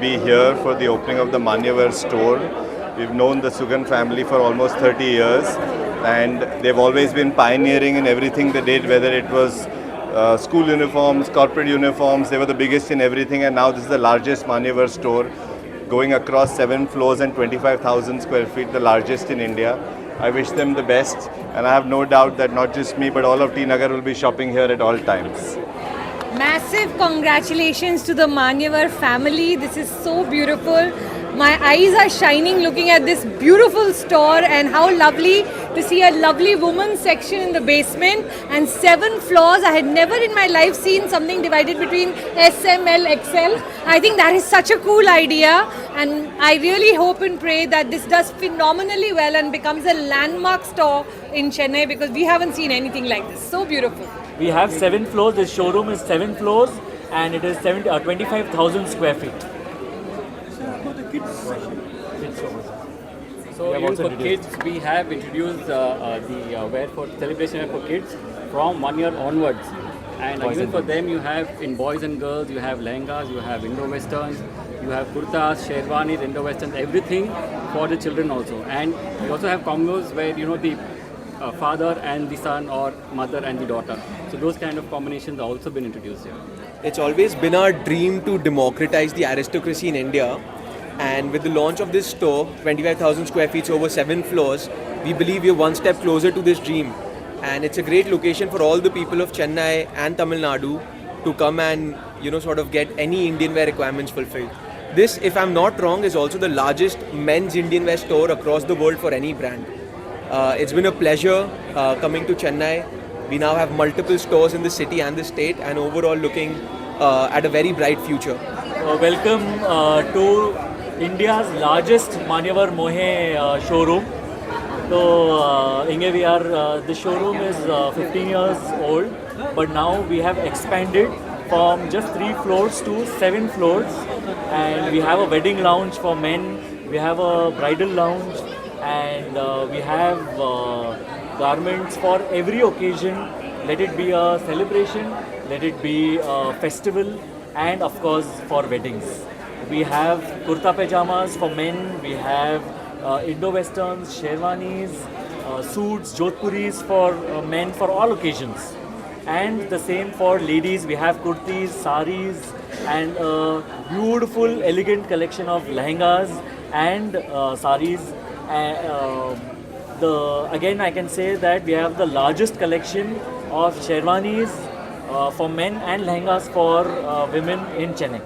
be here for the opening of the Manyavar store. We've known the Sugan family for almost 30 years, and they've always been pioneering in everything they did, whether it was school uniforms, corporate uniforms. They were the biggest in everything, and now this is the largest Manyavar store, going across 7 floors and 25,000 square feet, the largest in India. I wish them the best, and I have no doubt that not just me, but all of T Nagar will be shopping here at all times. Massive congratulations to the Manyavar family. This is so beautiful. My eyes are shining looking at this beautiful store, and how lovely to see a lovely women's section in the basement and 7 floors. I had never in my life seen something divided between S, M, L, XL. I think that is such a cool idea, and I really hope and pray that this does phenomenally well and becomes a landmark store in Chennai, because we haven't seen anything like this. So beautiful. We have 7 floors. This showroom is 7 floors, and it is 25,000 square feet. So even for kids, we have introduced the wear for celebration wear for kids from 1 year onwards. And even for them, you have in boys and girls, you have lehengas, you have Indo-Westerns, you have kurtas, sherwanis, Indo-Westerns, everything for the children also. And we also have combos where the father and the son, or mother and the daughter. So those kind of combinations have also been introduced here. It's always been our dream to democratize the aristocracy in India. And with the launch of this store, 25,000 square feet over 7 floors, we believe we're one step closer to this dream. And it's a great location for all the people of Chennai and Tamil Nadu to come and, sort of get any Indian wear requirements fulfilled. This, if I'm not wrong, is also the largest men's Indian wear store across the world for any brand. It's been a pleasure coming to Chennai. We now have multiple stores in the city and the state, and overall looking at a very bright future. Welcome to India's largest Manyavar Mohe showroom. So, we are, the showroom is 15 years old, but now we have expanded from just 3 floors to 7 floors, and we have a wedding lounge for men, we have a bridal lounge, and we have garments for every occasion. Let it be a celebration, let it be a festival, and of course for weddings. We have kurta pajamas for men, we have Indo-Westerns, sherwanis, suits, jodhpuris for men for all occasions. And the same for ladies, we have kurtis, saris, and a beautiful, elegant collection of lehengas and saris. Again, I can say that we have the largest collection of sherwanis for men and lehengas for women in Chennai.